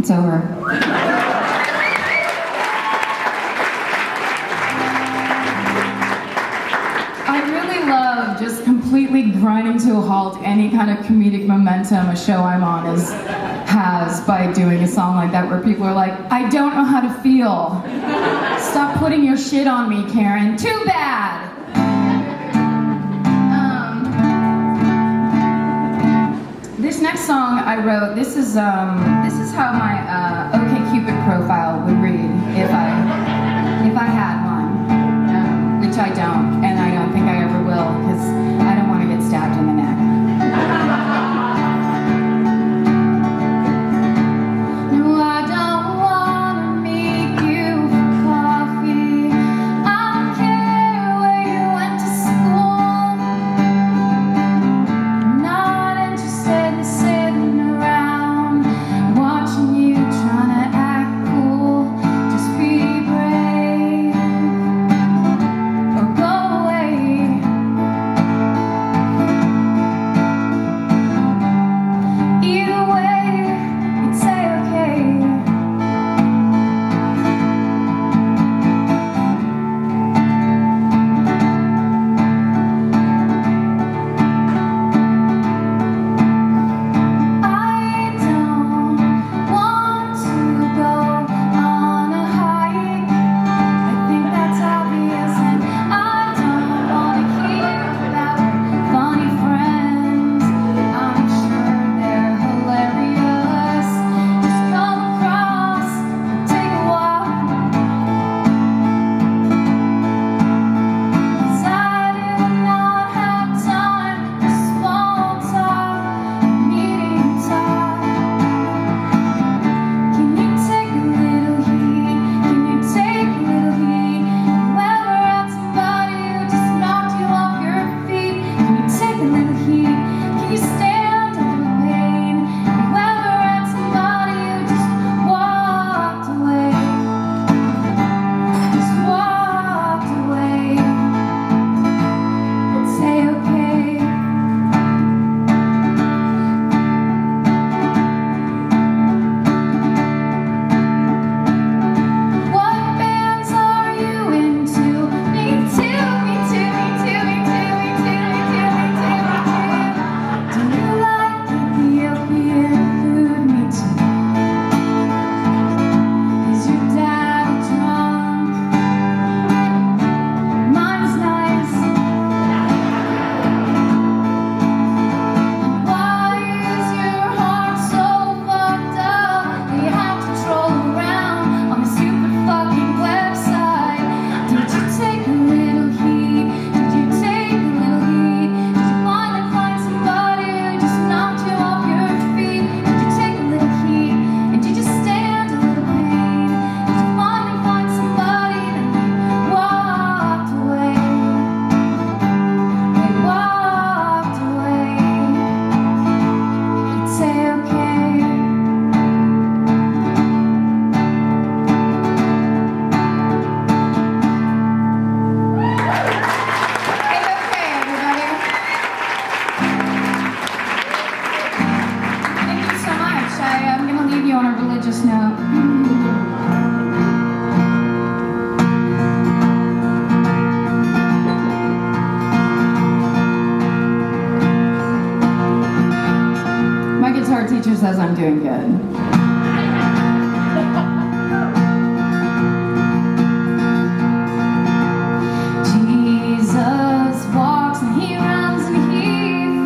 It's over. I really love just completely grinding to a halt any kind of comedic momentum a show I'm on has by doing a song like that where people are like, I don't know how to feel. Stop putting your shit on me, Karen. Too bad! This next song I wrote, this is how my OkCupid profile would read if I had one, which I don't, and I don't think I ever will, because I don't want to get stabbed in the neck. No, I don't want to meet you for coffee. I don't care where you went to school. I'm not interested in sitting around watching you trying to act cool. Just be brave or go away. Either way, you'd say okay. I don't want to go on a hike. I think that's obvious, and I don't want to hear about funny friends. I'm sure they're hilarious. Just come across and take a walk. 'Cause I do not have time for small talk, meeting talk. Can you take a little heat? Can you take a little heat? You ever had somebody who just knocked you off your feet? Can you take a little heat? Can you stand a little pain? You ever had somebody who just walked away? Just walked away. Say okay. What bands are you into? Me too, me too, me too, me too, me too, me too, me too, me too. Do you like Ethiopian food? Me too. Is your dad drunk? Mine's nice. Why is your heart so fucked up that you have to troll around on a stupid fucking website? Did you take a little heat? Did you take a little heat? Did you finally find somebody who just knocked you off your feet? Did you take a little heat? And did you stand a little pain? Did you finally find somebody that they walked away? They walked away. You'd say okay. It's okay, everybody. Thank you so much. I'm going to leave you on a religious note. My guitar teacher says I'm doing good. Jesus walks and he runs and he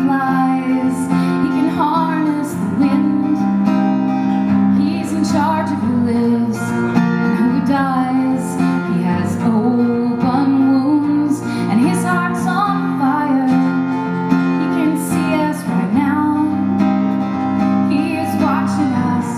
flies. He can harness the wind. He's in charge of who lives and who dies. He has open wounds and his heart's on fire. He can see us right now. He is watching us.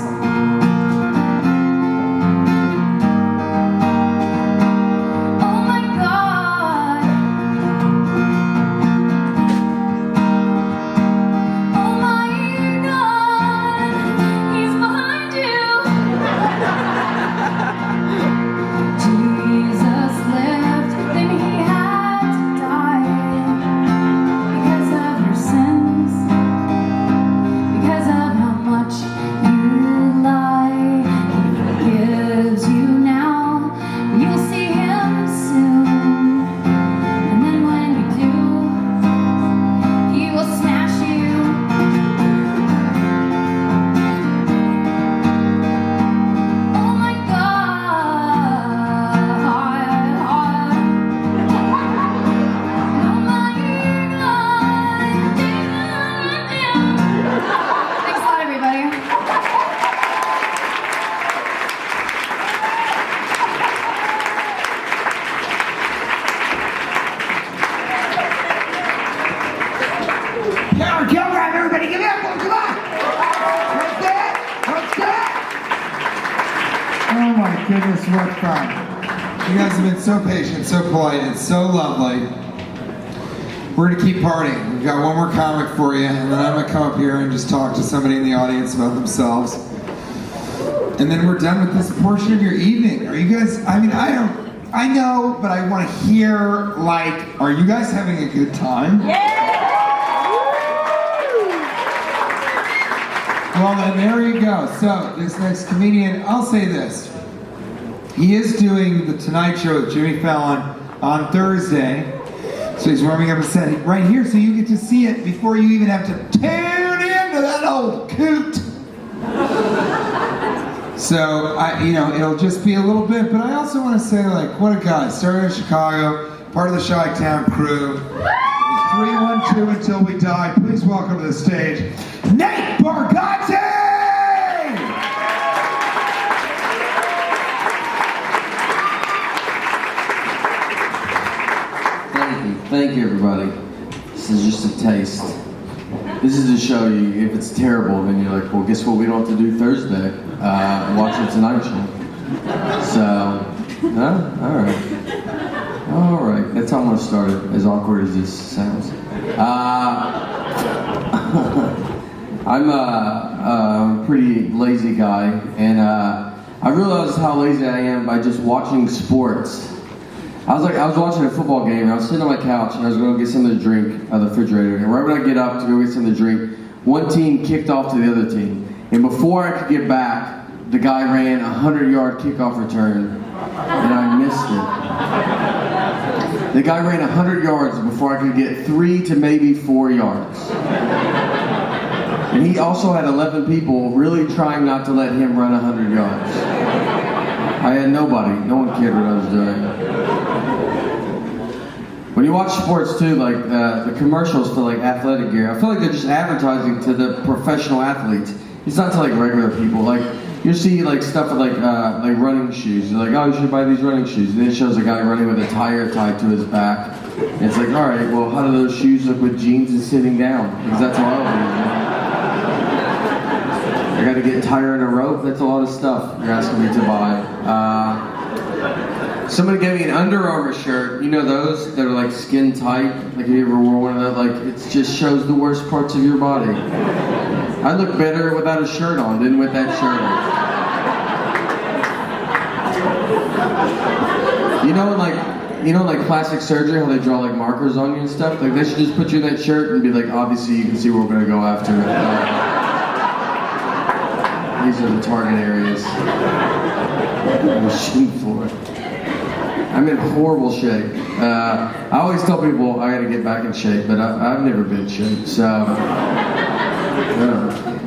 goodness, what fun. You guys have been so patient, so polite, and so lovely. We're going to keep partying. We've got one more comic for you, and then I'm going to come up here and just talk to somebody in the audience about themselves. And then we're done with this portion of your evening. Are you guys, I know, but I want to hear, like, are you guys having a good time? Yeah! Well, then there you go. So, this next comedian, I'll say this. He is doing The Tonight Show with Jimmy Fallon on Thursday. So he's warming up a set right here, so you get to see it before you even have to tune into that old coot. So, it'll just be a little bit, but I also want to say, like, what a guy. Started in Chicago, part of the Chi-Town crew. 312 Until We Die. Please welcome to the stage, Nate Bargatze! Thank you, everybody. This is just a taste. This is to show you, if it's terrible, then you're like, well, guess what we don't have to do Thursday? Watch The Tonight Show. So, all right. That's how I'm gonna start it, as awkward as this sounds. I'm a pretty lazy guy, and I realized how lazy I am by just watching sports. I was watching a football game, and I was sitting on my couch, and I was going to get something to drink out of the refrigerator. And right when I get up to go get something to drink, one team kicked off to the other team. And before I could get back, the guy ran a 100-yard kickoff return, and I missed it. The guy ran 100 yards before I could get 3 to maybe 4 yards. And he also had 11 people really trying not to let him run 100 yards. I had nobody. No one cared what I was doing. When you watch sports too, like the commercials for like athletic gear, I feel like they're just advertising to the professional athletes. It's not to like regular people. Like you see like stuff with like running shoes. You're like, oh, you should buy these running shoes. And then it shows a guy running with a tire tied to his back. And it's like, all right, well, how do those shoes look with jeans and sitting down? Because that's all I got to get tire and a rope. That's a lot of stuff you're asking me to buy. Somebody gave me an Under Armour shirt. You know those that are like skin tight? Like, have you ever wore one of those? Like, it just shows the worst parts of your body. I look better without a shirt on than with that shirt on. You know, like plastic surgery, how they draw like markers on you and stuff? Like, they should just put you in that shirt and be like, obviously you can see where we're going to go after it. These are the target areas. I'm shooting for it. I'm in horrible shape. I always tell people I gotta get back in shape, but I've never been in shape. So,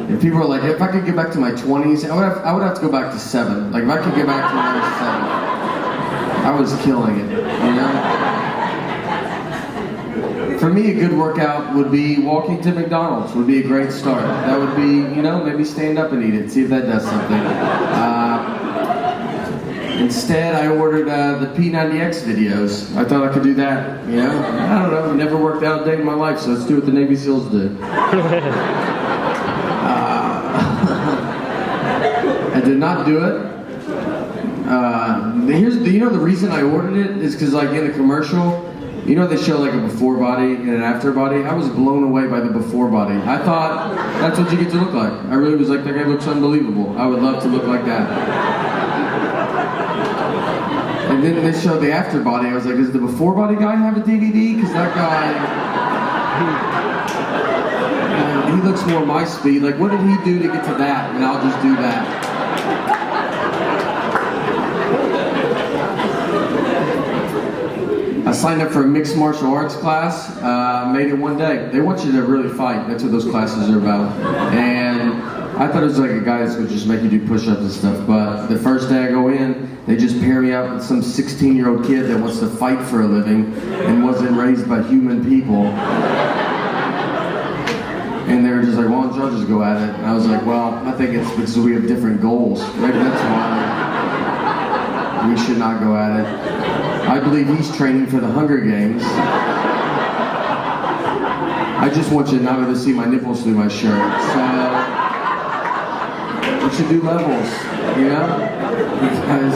if people are like, if I could get back to my 20s, I would have to go back to 7. Like if I could get back to when I was 7, I was killing it. You know. For me, a good workout would be walking to McDonald's. Would be a great start. That would be, maybe stand up and eat it. See if that does something. Instead, I ordered the P90X videos. I thought I could do that, I don't know, I've never worked out a day in my life, so let's do what the Navy SEALs do. I did not do it. The reason I ordered it is because, like, in the commercial, they show like a before body and an after body. I was blown away by the before body. I thought that's what you get to look like. I really was like, that guy looks unbelievable. I would love to look like that. And then they showed the after body. I was like, does the before body guy have a DVD? Because that guy, he looks more my speed. Like, what did he do to get to that? And I'll just do that. I signed up for a mixed martial arts class, made it one day. They want you to really fight. That's what those classes are about. And I thought it was like a guy that would just make you do push-ups and stuff, but the first day I go in, they just pair me up with some 16-year-old kid that wants to fight for a living and wasn't raised by human people. And they were just like, why don't y'all just go at it? And I was like, well, I think it's because we have different goals. Maybe that's why we should not go at it. I believe he's training for the Hunger Games. I just want you not to see my nipples through my shirt. So We should do levels, you know? Because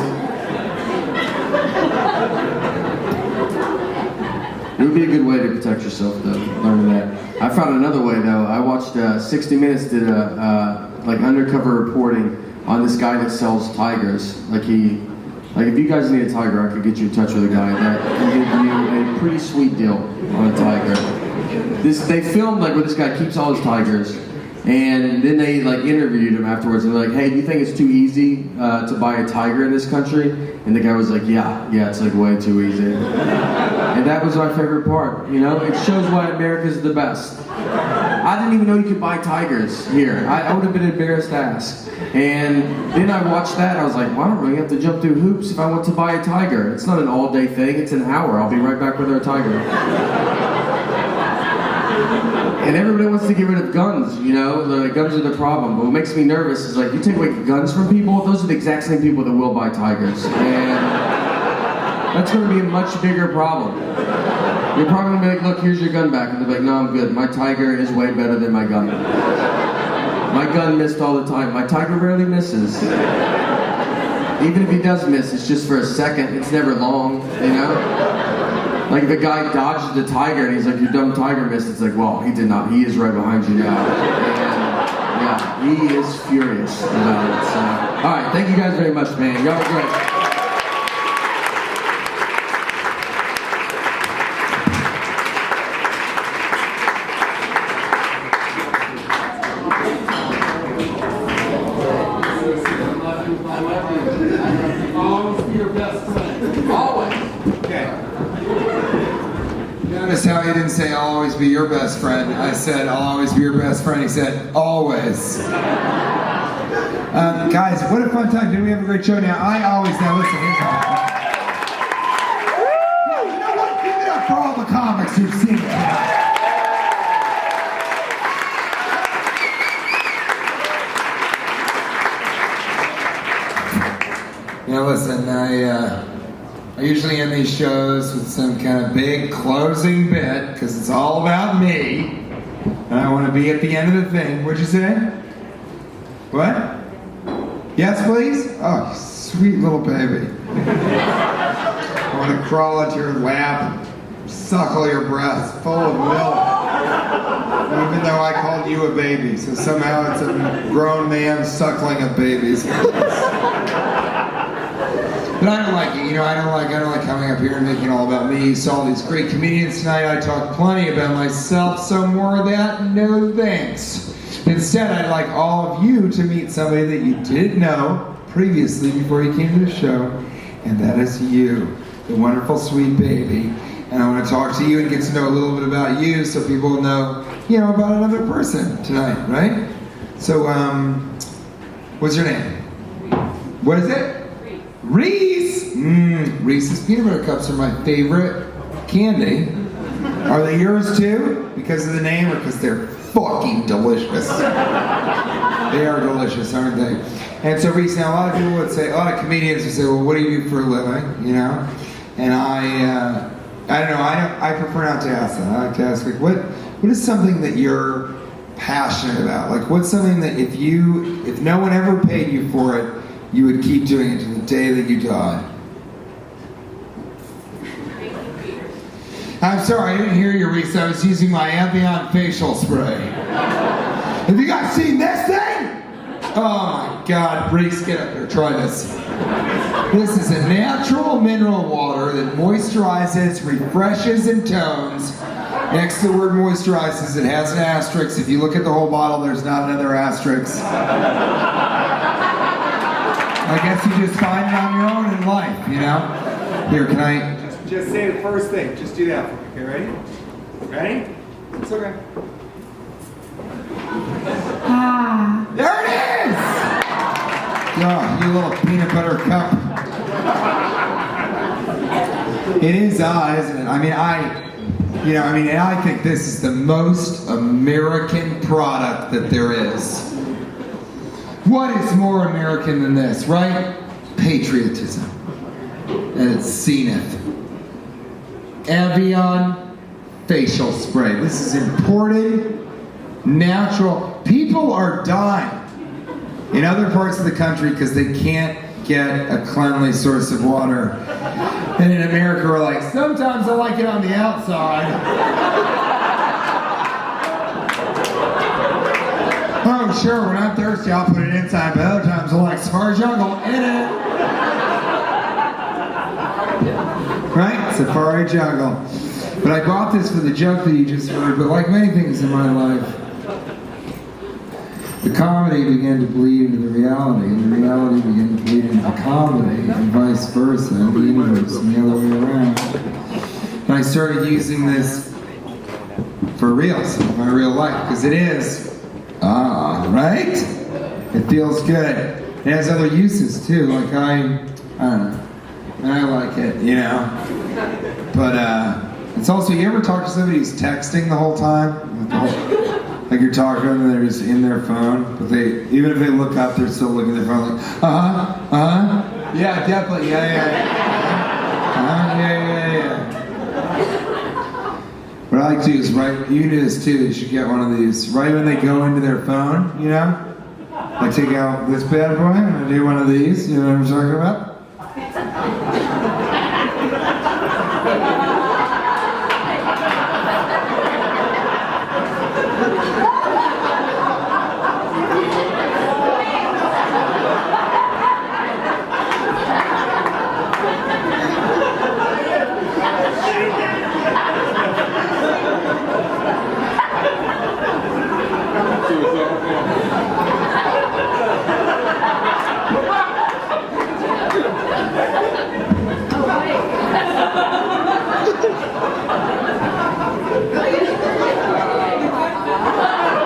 it would be a good way to protect yourself, though, learning that. I found another way, though. I watched 60 Minutes did a like undercover reporting on this guy that sells tigers. Like if you guys need a tiger, I could get you in touch with a guy that can give you a pretty sweet deal on a tiger. They filmed like where this guy keeps all his tigers, and then they like interviewed him afterwards, and they're like, "Hey, do you think it's too easy to buy a tiger in this country?" And the guy was like, "Yeah, it's like way too easy." And that was my favorite part. You know, it shows why America's the best. I didn't even know you could buy tigers here. I would have been embarrassed to ask. And then I watched that, I was like, well, I don't really have to jump through hoops if I want to buy a tiger. It's not an all-day thing, it's an hour. I'll be right back with our tiger. And everybody wants to get rid of guns, you know? The guns are the problem. But what makes me nervous is like, you take away guns from people, those are the exact same people that will buy tigers. And that's going to be a much bigger problem. You're probably going to be like, look, here's your gun back. And they're like, no, I'm good. My tiger is way better than my gun. My gun missed all the time. My tiger rarely misses. Even if he does miss, it's just for a second. It's never long, you know? Like if a guy dodged the tiger and he's like, your dumb tiger missed, it's like, well, he did not. He is right behind you now. And yeah, he is furious about it. So, all right, thank you guys very much, man. Y'all are great. Notice how he didn't say, I'll always be your best friend. I said, I'll always be your best friend. He said, always. Guys, what a fun time. Did we have a great show? Now, listen, here's how. Yeah, you know what? Give it up for all the comics who've seen it tonight. You know, listen, I usually end these shows with some kind of big closing bit because it's all about me, and I want to be at the end of the thing. What'd you say? What? Yes, please? Oh, sweet little baby. I want to crawl into your lap, suckle your breast full of milk, even though I called you a baby. So somehow it's a grown man suckling a baby's But I don't like it, you know, I don't like coming up here and making it all about me. You saw these great comedians tonight. I talked plenty about myself, so more of that, no thanks. Instead, I'd like all of you to meet somebody that you didn't know previously before you came to the show, and that is you, the wonderful, sweet baby. And I want to talk to you and get to know a little bit about you so people will know, you know, about another person tonight, right? So, what's your name? What is it? Reese! Reese's peanut butter cups are my favorite candy. Are they yours too? Because of the name or because they're fucking delicious? They are delicious, aren't they? And so Reese, now a lot of people would say, a lot of comedians would say, well, what do you do for a living? You know? And I don't know, I prefer not to ask that. I like to ask, like, what is something that you're passionate about? Like, what's something that if no one ever paid you for it, you would keep doing it to the day that you die? I'm sorry, I didn't hear you, Reese. I was using my Ambient facial spray. Have you guys seen this thing? Oh my God, Reese, get up here, try this. This is a natural mineral water that moisturizes, refreshes, and tones. Next to the word moisturizes, it has an asterisk. If you look at the whole bottle, there's not another asterisk. I guess you just find it on your own in life, you know? Here, can I... Just say the first thing. Just do that for me. Okay, ready? Ready? It's okay. Ah. There it is! Oh, you little peanut butter cup. It is isn't it? I mean, I think this is the most American product that there is. What is more American than this, right? Patriotism. And it's zenith. Evian facial spray. This is imported, natural. People are dying. in other parts of the country because they can't get a cleanly source of water. And in America, we're like, sometimes I like it on the outside. Oh, sure, when I'm thirsty, I'll put it inside, but other times I'm like, Safari Jungle, in it. Right? Safari Jungle. But I bought this for the joke that you just heard, but like many things in my life, the comedy began to bleed into the reality, and the reality began to bleed into the comedy, and vice versa, and the universe, and the other way around. And I started using this for reals, in my real life, because it is, right? It feels good. It has other uses too, like I don't know, and I like it, you know. But it's also, you ever talk to somebody who's texting the whole time? Like you're talking to them and they're just in their phone, but they, even if they look up, they're still looking at their phone like, yeah, definitely, yeah. What I like to do is you do this too, you should get one of these, right when they go into their phone, you know? Like take out this bad boy and do one of these, you know what I'm talking about?